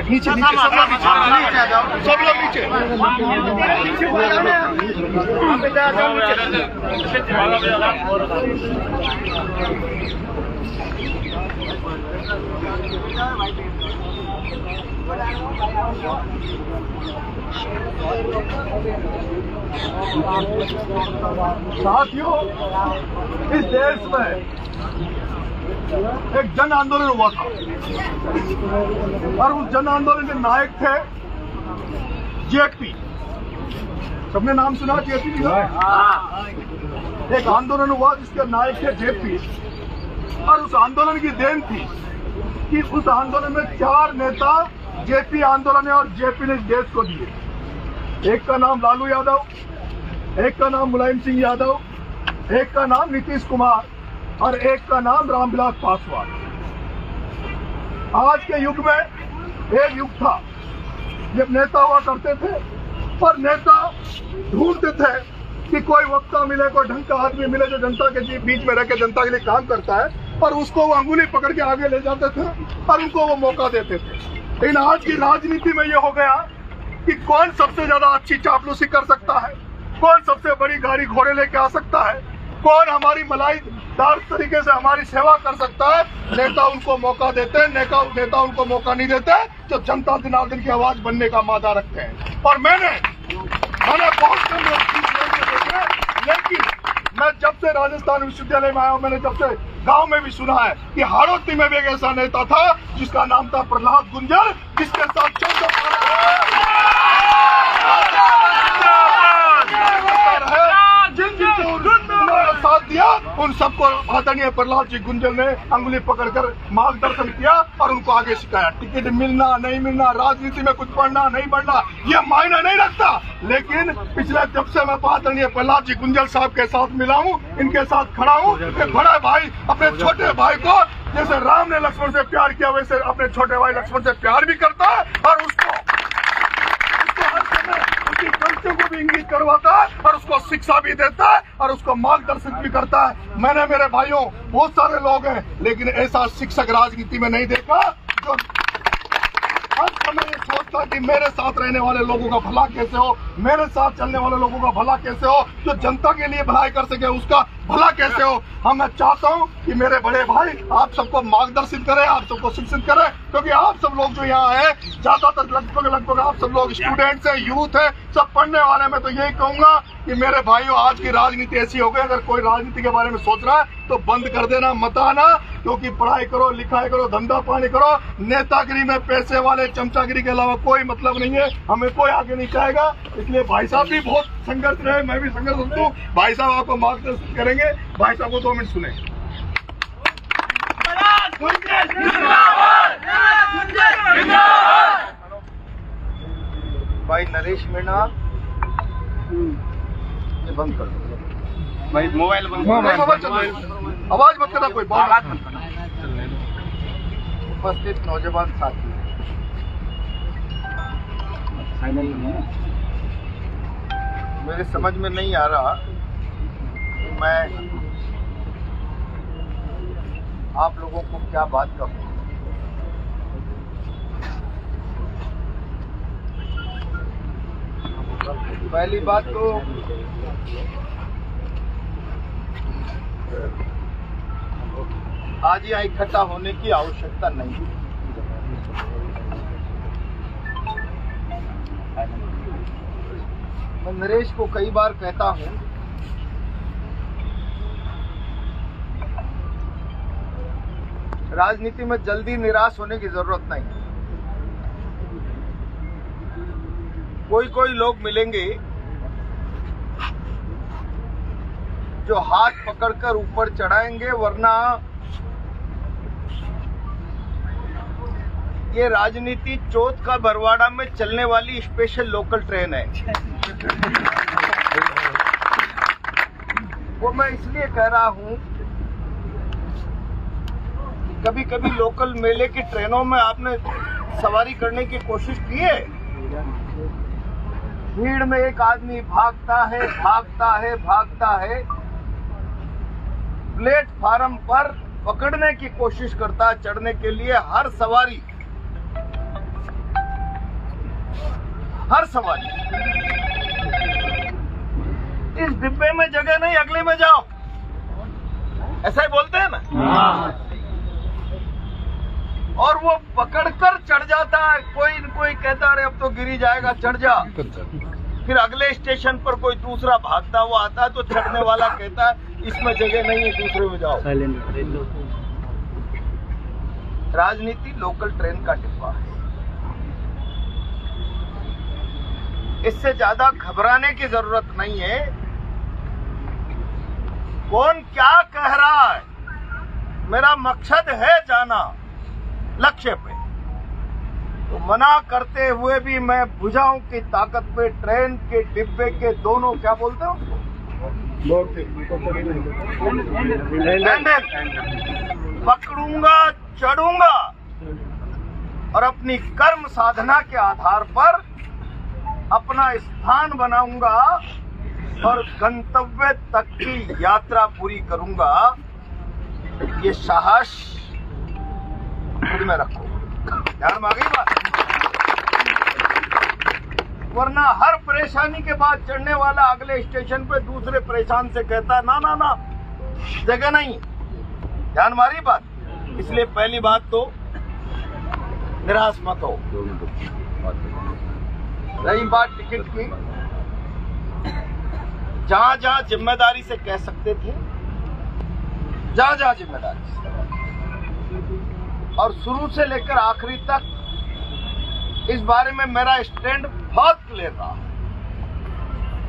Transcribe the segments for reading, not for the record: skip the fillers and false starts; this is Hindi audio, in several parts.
नीचे सब लोग नीचे साथियों, इस देश में एक जन आंदोलन हुआ था और उस जन आंदोलन के नायक थे जेपी। सबने नाम सुना जेपी जी का? एक आंदोलन हुआ जिसके नायक थे जेपी और उस आंदोलन की देन थी कि उस आंदोलन में 4 नेता जेपी आंदोलन है और जेपी ने इस देश को दिए। एक का नाम लालू यादव, एक का नाम मुलायम सिंह यादव, एक का नाम नीतीश कुमार और एक का नाम रामविलास पासवान। आज के युग में एक युग था जब नेता हुआ करते थे और नेता ढूंढते थे कि कोई वक्ता मिले, कोई ढंग का आदमी मिले जो जनता के बीच में रहकर जनता के लिए काम करता है और उसको वो अंगुली पकड़ के आगे ले जाते थे और उनको वो मौका देते थे। लेकिन आज की राजनीति में ये हो गया कि कौन सबसे ज्यादा अच्छी चापलूसी कर सकता है, कौन सबसे बड़ी गाड़ी घोड़े लेके आ सकता है, कौन हमारी मलाईदार तरीके से हमारी सेवा कर सकता है। नेता उनको मौका देते हैं, नेता उनको मौका नहीं देते जो जनता जनार्दन की आवाज बनने का मादा रखते हैं। और मैंने बहुत कम लोग देखे, लेकिन मैं जब से राजस्थान विश्वविद्यालय में आया हूँ, मैंने जब से गांव में भी सुना है कि हाड़ौती में भी एक ऐसा नेता था जिसका नाम था प्रहलाद गुंजर, जिसके साथ 14 साथ दिया। उन सबको आदरणीय प्रहलाद जी गुंजर ने अंगुली पकड़कर मार्गदर्शन किया और उनको आगे सिखाया। टिकट मिलना नहीं मिलना, राजनीति में कुछ पढ़ना नहीं पढ़ना, ये मायने नहीं रखता। लेकिन पिछले जब से मैं आदरणीय प्रहलाद जी गुंजर साहब के साथ मिला हूँ, इनके साथ खड़ा हूँ, बड़ा भाई अपने छोटे भाई को जैसे राम ने लक्ष्मण से प्यार किया वैसे अपने छोटे भाई लक्ष्मण से प्यार भी करता है और उसको हर समय उसकी गलतियों को भी इंगित करवाता है और उसको शिक्षा भी देता है और उसको मार्गदर्शन भी करता है। मैंने, मेरे भाइयों, बहुत सारे लोग हैं लेकिन ऐसा शिक्षक राजनीति में नहीं देखा जो हर समय ये सोचता कि मेरे साथ रहने वाले लोगों का भला कैसे हो, मेरे साथ चलने वाले लोगों का भला कैसे हो, जो जनता के लिए भलाई कर सके उसका भला कैसे हो। हाँ, मैं चाहता हूँ कि मेरे बड़े भाई आप सबको मार्गदर्शित करें, आप सबको शिक्षित करें, क्योंकि आप सब लोग जो यहाँ है ज्यादातर लगभग आप सब लोग स्टूडेंट्स हैं, यूथ है, सब पढ़ने वाले। मैं तो यही कहूंगा कि मेरे भाइयों, आज की राजनीति ऐसी हो गई, अगर कोई राजनीति के बारे में सोच रहा है तो बंद कर देना, मत आना, क्योंकि पढ़ाई करो, लिखाई करो, धंधा पानी करो। नेतागिरी में पैसे वाले चमचागिरी के अलावा कोई मतलब नहीं है, हमें कोई आगे नहीं चाहेगा। इसलिए भाई साहब भी बहुत संघर्ष रहे, मैं भी संघर्ष हूँ। भाई साहब आपको मार्गदर्शन करेंगे। भाई साहब को 2 मिनट सुने। भाई नरेश मीणा, ये बंद कर दो भाई, मोबाइल बंद करो, आवाज मत करना, कोई बात मत करना। उपस्थित नौजवान साथी, मेरे समझ में नहीं आ रहा कि मैं आप लोगों को क्या बात कहूं। पहली बात तो आज यहाँ इकट्ठा होने की आवश्यकता नहीं है। मैं नरेश को कई बार कहता हूं, राजनीति में जल्दी निराश होने की जरूरत नहीं। कोई लोग मिलेंगे जो हाथ पकड़कर ऊपर चढ़ाएंगे, वरना ये राजनीति चौथ का बरवाड़ा में चलने वाली स्पेशल लोकल ट्रेन है। वो मैं इसलिए कह रहा हूं, कभी कभी लोकल मेले की ट्रेनों में आपने सवारी करने की कोशिश की है? भीड़ में एक आदमी भागता है, प्लेटफार्म पर पकड़ने की कोशिश करता है चढ़ने के लिए। हर सवारी इस डिब्बे में जगह नहीं, अगले में जाओ, ऐसा ही बोलते हैं ना। और वो पकड़कर चढ़ जाता है। कोई कहता है अरे अब तो गिरी जाएगा, चढ़ जा। फिर अगले स्टेशन पर कोई दूसरा भागता हुआ आता है तो चढ़ने वाला कहता है इसमें जगह नहीं है, दूसरे में जाओ। राजनीति लोकल ट्रेन का डिब्बा है, इससे ज्यादा घबराने की जरूरत नहीं है। कौन क्या कह रहा है, मेरा मकसद है जाना लक्ष्य पे। तो मना करते हुए भी मैं भुजाओं की ताकत पे ट्रेन के डिब्बे के दोनों, क्या बोलते हो, पकड़ूंगा, चढ़ूंगा और अपनी कर्म साधना के आधार पर अपना स्थान बनाऊंगा और गंतव्य तक की यात्रा पूरी करूंगा। ये साहस खुद में रखो, ध्यान में आ गई बात। वरना हर परेशानी के बाद चढ़ने वाला अगले स्टेशन पे दूसरे परेशान से कहता है ना जगह नहीं, ध्यान मारी बात। इसलिए पहली बात तो निराश मत हो। रही बात टिकट की, जहां जिम्मेदारी से कह सकते थे, जहां जिम्मेदारी से, और शुरू से लेकर आखिरी तक इस बारे में मेरा स्टैंड बहुत क्लियर रहा।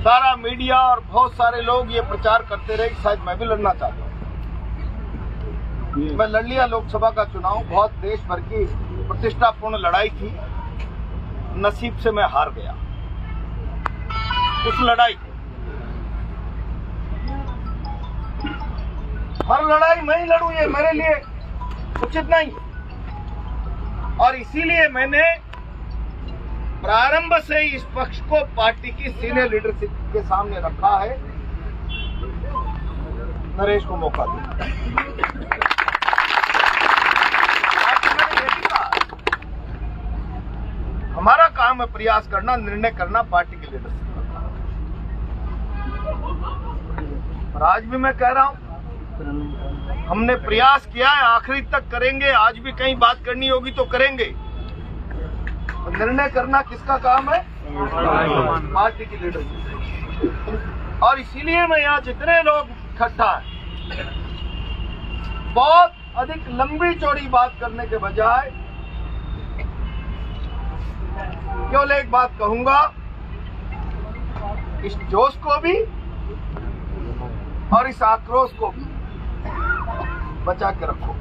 सारा मीडिया और बहुत सारे लोग ये प्रचार करते रहे कि शायद मैं भी लड़ना चाहता हूं। मैं लड़ लिया लोकसभा का चुनाव, बहुत देश भर की प्रतिष्ठापूर्ण लड़ाई थी। नसीब से मैं हार गया उस लड़ाई। हर लड़ाई मैं ही लड़ूं, ये मेरे लिए उचित नहीं। और इसीलिए मैंने प्रारंभ से इस पक्ष को पार्टी की सीनियर लीडरशिप के सामने रखा है, नरेश को मौका दिया। हमारा काम है प्रयास करना, निर्णय करना, पार्टी की लीडरशिप करना। और आज भी मैं कह रहा हूं, हमने प्रयास किया है, आखिरी तक करेंगे। आज भी कहीं बात करनी होगी तो करेंगे। तो निर्णय करना किसका काम है? पार्टी की लीडरशिप। और इसीलिए मैं यहाँ जितने लोग इकट्ठा है, बहुत अधिक लंबी चौड़ी बात करने के बजाय केवल एक बात कहूंगा, इस जोश को भी और इस आक्रोश को भी बचा के रखो।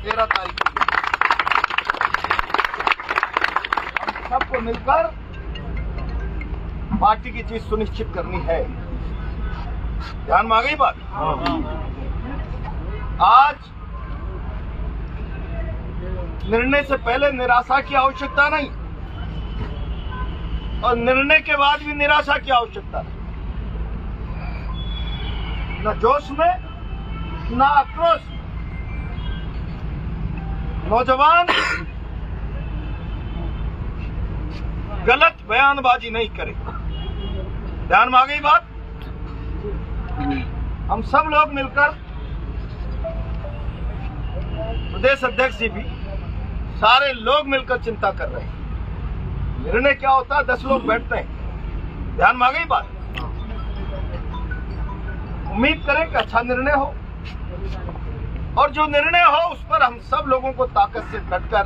13 तारीख को हम सबको मिलकर पार्टी की चीज सुनिश्चित करनी है। ध्यान में आ गई बात? आज निर्णय से पहले निराशा की आवश्यकता नहीं और निर्णय के बाद भी निराशा की आवश्यकता नहीं। न जोश में न आक्रोश। नौजवान गलत बयानबाजी नहीं करे। ध्यान में आ गई बात? हम सब लोग मिलकर, प्रदेश अध्यक्ष जी भी, सारे लोग मिलकर चिंता कर रहे हैं। निर्णय क्या होता है? 10 लोग बैठते हैं। ध्यान में आ गई बात? उम्मीद करें कि अच्छा निर्णय हो और जो निर्णय हो उस पर हम सब लोगों को ताकत से डटकर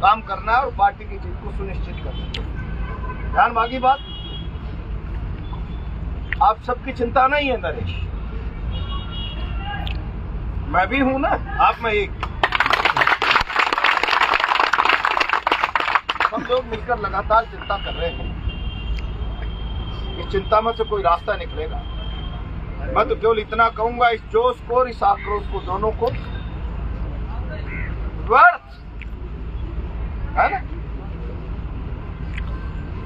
काम करना है और पार्टी की जीत को सुनिश्चित करना है। ध्यान में आ गई बात? आप सबकी चिंता नहीं है नरेश, मैं भी हूं ना, आप में एक। सब लोग मिलकर लगातार चिंता कर रहे हैं। इस चिंता में से कोई रास्ता निकलेगा। मैं तो केवल इतना कहूंगा, इस जोश को और इस आक्रोश को, दोनों को व्यर्थ है ना,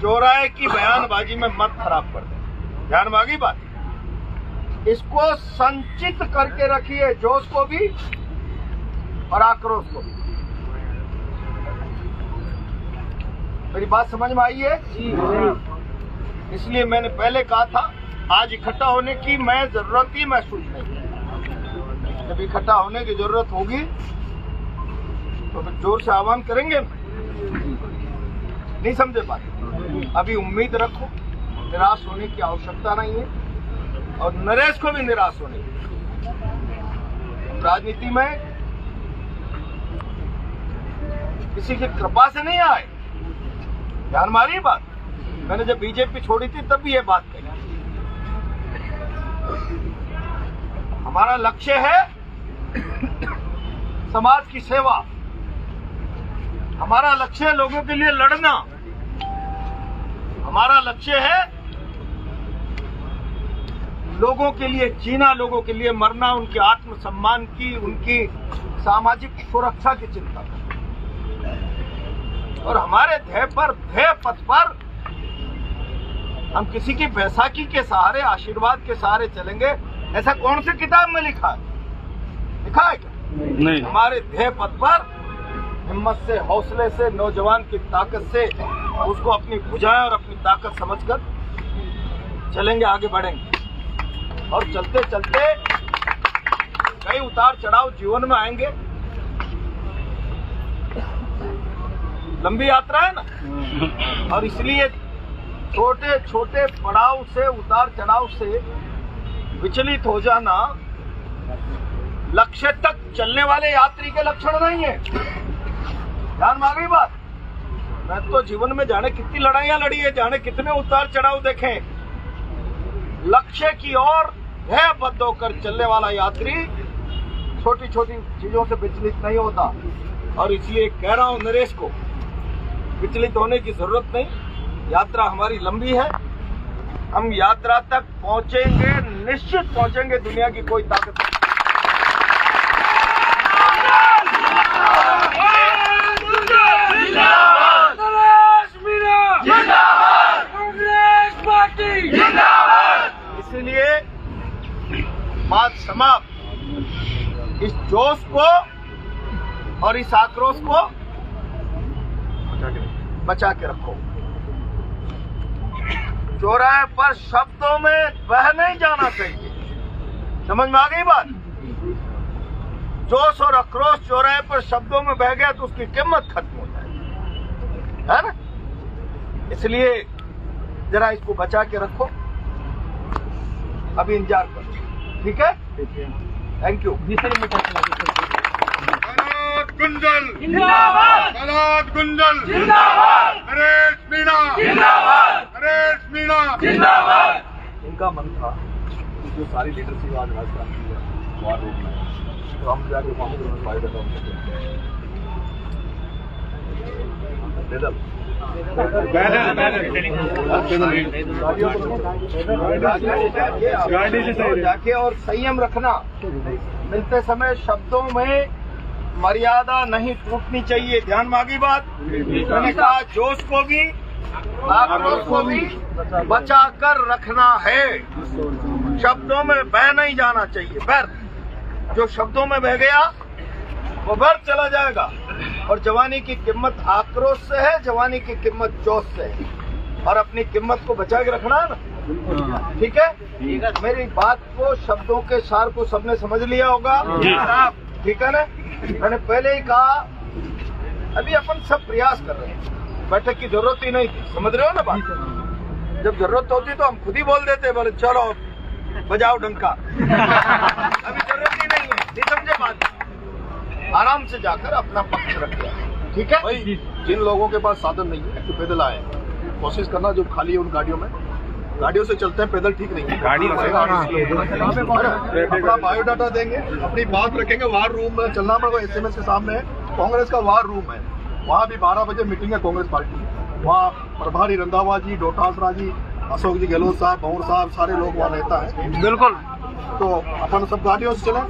चौराहे की बयानबाजी में मत खराब कर दे। ध्यान में आ गई बात? इसको संचित करके रखिए, जोश को भी और आक्रोश को भी। मेरी बात समझ में आई है? इसलिए मैंने पहले कहा था, आज इकट्ठा होने की मैं जरूरत ही महसूस नहीं। जब इकट्ठा होने की जरूरत होगी तो फिर जोर से आह्वान करेंगे। नहीं समझे बात? अभी उम्मीद रखो, निराश होने की आवश्यकता नहीं है और नरेश को भी निराश होने की। राजनीति में किसी की कृपा से नहीं आए। ध्यान मारी बात? मैंने जब बीजेपी छोड़ी थी तब भी ये बात कही। हमारा लक्ष्य है समाज की सेवा, हमारा लक्ष्य है लोगों के लिए लड़ना, हमारा लक्ष्य है लोगों के लिए जीना, लोगों के लिए मरना, उनके आत्मसम्मान की, उनकी सामाजिक सुरक्षा की चिंता। और हमारे ध्येय पथ पर हम किसी की बैसाखी के सहारे, आशीर्वाद के सहारे चलेंगे, ऐसा कौन सी किताब में लिखा है? लिखा है क्या? नहीं। हमारे ध्येय पथ पर हिम्मत से, हौसले से, नौजवान की ताकत से उसको अपनी भुजाएं और अपनी ताकत समझकर चलेंगे, आगे बढ़ेंगे। और चलते चलते कई उतार चढ़ाव जीवन में आएंगे। लंबी यात्रा है ना, और इसलिए छोटे छोटे पड़ाव से, उतार चढ़ाव से विचलित हो जाना लक्ष्य तक चलने वाले यात्री के लक्षण नहीं है। ध्यान में आ गई बात? मैं तो जीवन में जाने कितनी लड़ाइयां लड़ी है, जाने कितने उतार चढ़ाव देखे। लक्ष्य की ओर ध्येयबद्ध होकर चलने वाला यात्री छोटी छोटी चीजों से विचलित नहीं होता। और इसलिए कह रहा हूं नरेश को, विचलित होने की जरूरत नहीं। यात्रा हमारी लंबी है, हम यात्रा तक पहुंचेंगे, निश्चित पहुंचेंगे। दुनिया की कोई ताकत नहीं। इसलिए बात समाप्त। इस जोश को और इस आक्रोश को बचा के रखो। चौराहे पर शब्दों में बह नहीं जाना चाहिए। समझ में आ गई बात? जोश और आक्रोश चौराहे पर शब्दों में बह गया तो उसकी कीमत खत्म हो जाएगी, है ना? इसलिए जरा इसको बचा के रखो, अभी इंतजार करो, ठीक है? Thank you. गुंजल जिंदाबाद, गुंजल जिंदाबाद, नरेश मीणा जिंदाबाद, नरेश मीणा जिंदाबाद। इनका मन था कि जो सारी लीडरशिप आज राजस्थान की है वार रूम में, तो हम जाके कांग्रेस फायदा जाके और संयम रखना। मिलते समय शब्दों में मर्यादा नहीं टूटनी चाहिए। ध्यान में आ गई बात? मैंने कहा जोश को भी आक्रोश को भी बचा कर रखना है, शब्दों में बह नहीं जाना चाहिए। व्यर्थ जो शब्दों में बह गया वो व्यर्थ चला जाएगा। और जवानी की कीमत आक्रोश से है, जवानी की कीमत जोश से है, और अपनी कीमत को बचा के रखना है ना, ठीक है? मेरी बात को, शब्दों के सार को सबने समझ लिया होगा, ठीक है ना? मैंने पहले ही कहा, अभी अपन सब प्रयास कर रहे हैं, बैठक की जरूरत ही नहीं थी, समझ रहे हो ना बात? जब जरूरत होती तो हम खुद ही बोल देते, बोले चलो बजाओ डंका। अभी जरूरत ही नहीं है, नहीं समझे बात? आराम से जाकर अपना पक्ष रख लिया, ठीक है? भाई जिन लोगों के पास साधन नहीं है तो पैदल आए, कोशिश करना जो खाली है उन गाड़ियों में, गाड़ियों से चलते हैं, पैदल ठीक नहीं है। गाड़ी अपना बायोडाटा देंगे, अपनी बात रखेंगे। वार रूम में चलना पड़ेगा, SMS के सामने है, कांग्रेस का वार रूम है, वहाँ भी 12 बजे मीटिंग है कांग्रेस पार्टी। वहाँ प्रभारी रंधावा जी, डोटासरा जी, अशोक जी गहलोत साहब, भंवर साहब, सारे लोग वहाँ रहता है। बिल्कुल। तो अपन सब गाड़ियों से चले।